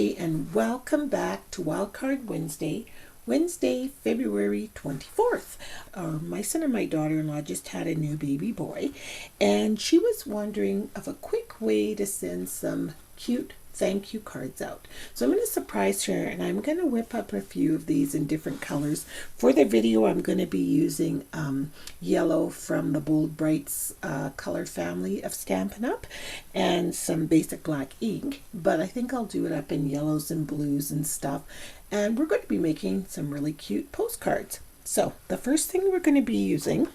Namaste and welcome back to Wildcard Wednesday, February 24th. My son and my daughter-in-law just had a new baby boy, and she was wondering of a quick way to send some cute thank you cards out. So I'm going to surprise her, and I'm going to whip up a few of these in different colors. For the video, I'm going to be using yellow from the Bold Brights color family of Stampin' Up! And some basic black ink, but I think I'll do it up in yellows and blues and stuff. And we're going to be making some really cute postcards. So the first thing we're going to be using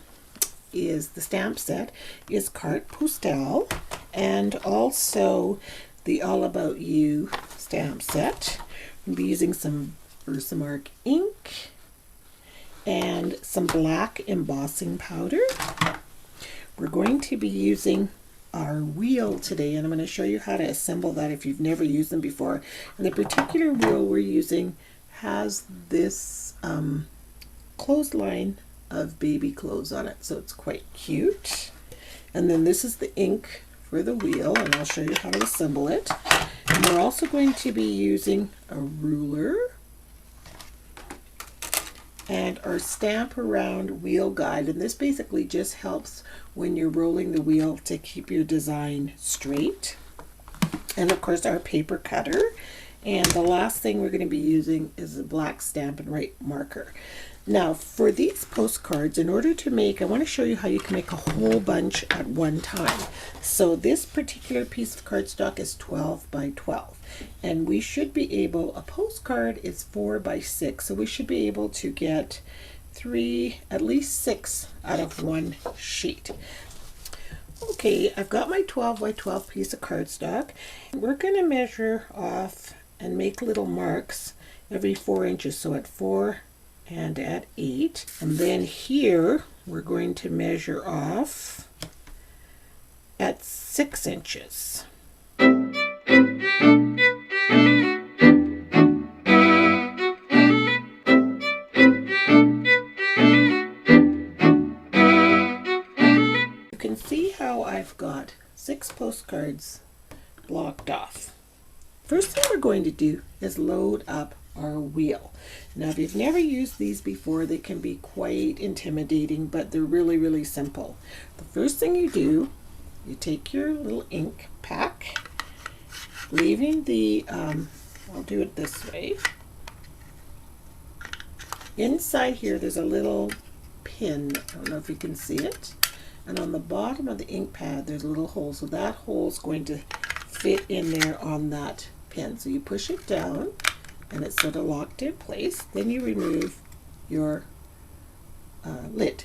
is the stamp set is Carte Postale, and also the All About You stamp set. We'll be using some Versamark ink and some black embossing powder. We're going to be using our wheel today, and I'm going to show you how to assemble that if you've never used them before. And the particular wheel we're using has this clothesline of baby clothes on it, so it's quite cute. And then this is the ink for the wheel, and I'll show you how to assemble it. And we're also going to be using a ruler and our Stamp Around wheel guide, and this basically just helps when you're rolling the wheel to keep your design straight. And of course our paper cutter, and the last thing we're going to be using is a black Stampin' Write marker. Now for these postcards, in order to make, I want to show you how you can make a whole bunch at one time. So this particular piece of cardstock is 12 by 12, and we should be able, a postcard is 4 by 6, so we should be able to get at least 6 out of one sheet. Okay, I've got my 12 by 12 piece of cardstock. We're going to measure off and make little marks every 4 inches, so at 4 and at 8, and then here we're going to measure off at 6 inches. You can see how I've got 6 postcards blocked off. First thing we're going to do is load up our wheel. Now if you've never used these before, they can be quite intimidating, but they're really simple. The first thing you do, you take your little ink pack, leaving the I'll do it this way. Inside here there's a little pin, I don't know if you can see it, and on the bottom of the ink pad there's a little hole, so that hole is going to fit in there on that pin. So you push it down and it's sort of locked in place. Then you remove your lid.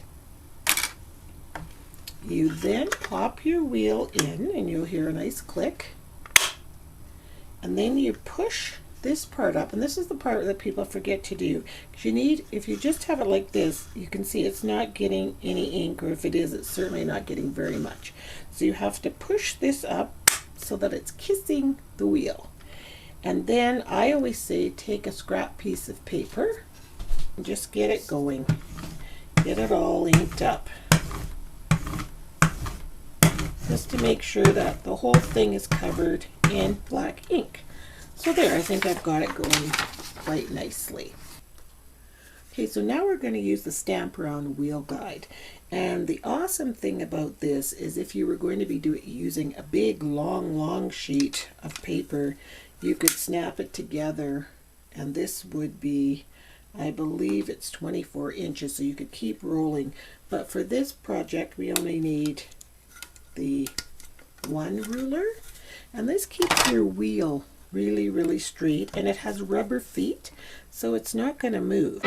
You then pop your wheel in and you'll hear a nice click, and then you push this part up, and this is the part that people forget to do, because you need, if you just have it like this, you can see it's not getting any ink, or if it is, it's certainly not getting very much. So you have to push this up so that it's kissing the wheel. And then I always say take a scrap piece of paper and just get it going. Get it all inked up. Just to make sure that the whole thing is covered in black ink. So there, I think I've got it going quite nicely. Okay, so now we're going to use the Stamp Around wheel guide. And the awesome thing about this is if you were going to be using a big long sheet of paper, you could snap it together, and this would be, I believe it's 24 inches, so you could keep rolling. But for this project we only need the one ruler, and this keeps your wheel really straight, and it has rubber feet, so it's not going to move.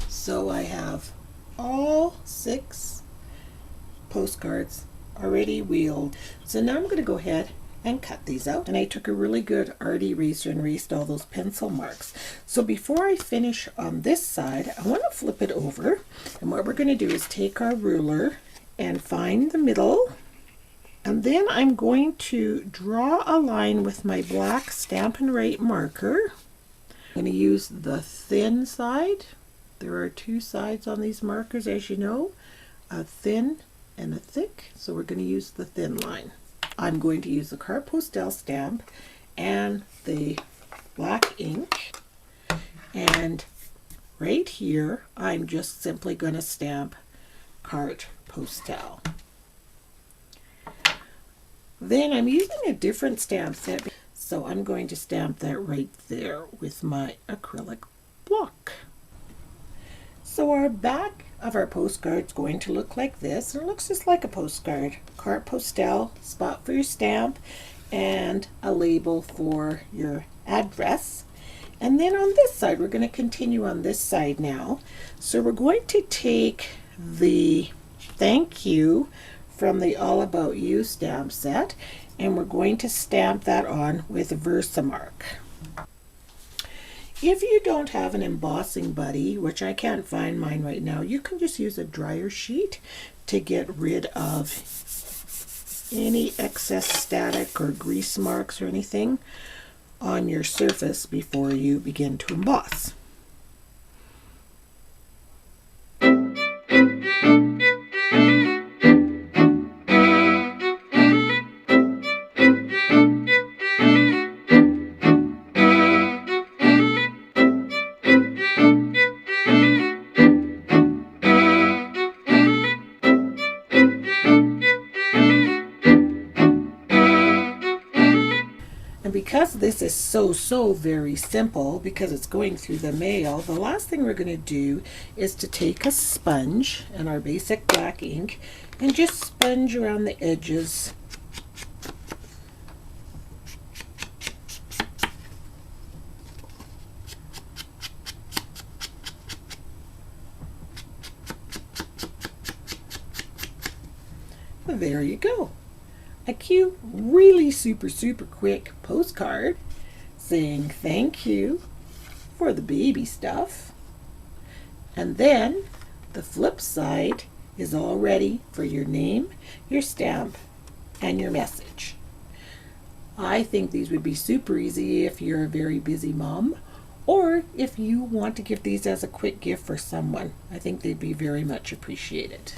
So I have all 6 postcards already wheeled. So now I'm going to go ahead and cut these out. And I took a really good art eraser and erased all those pencil marks. So before I finish on this side, I want to flip it over. And what we're going to do is take our ruler and find the middle. And then I'm going to draw a line with my black Stampin' Write marker I'm going to use the thin side. There are two sides on these markers, as you know, a thin and a thick. So we're going to use the thin line. I'm going to use the Carte Postal stamp and the black ink. And right here, I'm just simply going to stamp Carte Postal. Then I'm using a different stamp set, so I'm going to stamp that right there with my acrylic block. So our back of our postcard is going to look like this. It looks just like a postcard. Carte Postal, spot for your stamp, and a label for your address. And then on this side, we're going to continue on this side now. So we're going to take the thank you from the All About You stamp set, and we're going to stamp that on with Versamark. If you don't have an embossing buddy, which I can't find mine right now, you can just use a dryer sheet to get rid of any excess static or grease marks or anything on your surface before you begin to emboss. And because this is so very simple, because it's going through the mail, the last thing we're going to do is to take a sponge and our basic black ink and just sponge around the edges. There you go. A cute, really super quick postcard saying thank you for the baby stuff. And then the flip side is all ready for your name, your stamp, and your message. I think these would be super easy if you're a very busy mom, or if you want to give these as a quick gift for someone. I think they'd be very much appreciated.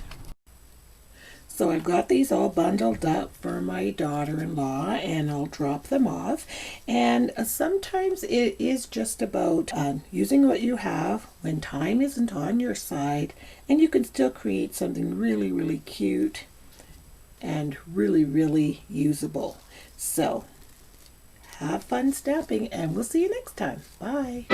So I've got these all bundled up for my daughter-in-law, and I'll drop them off. And sometimes it is just about using what you have when time isn't on your side, and you can still create something really cute and really usable. So have fun stamping, and we'll see you next time. Bye.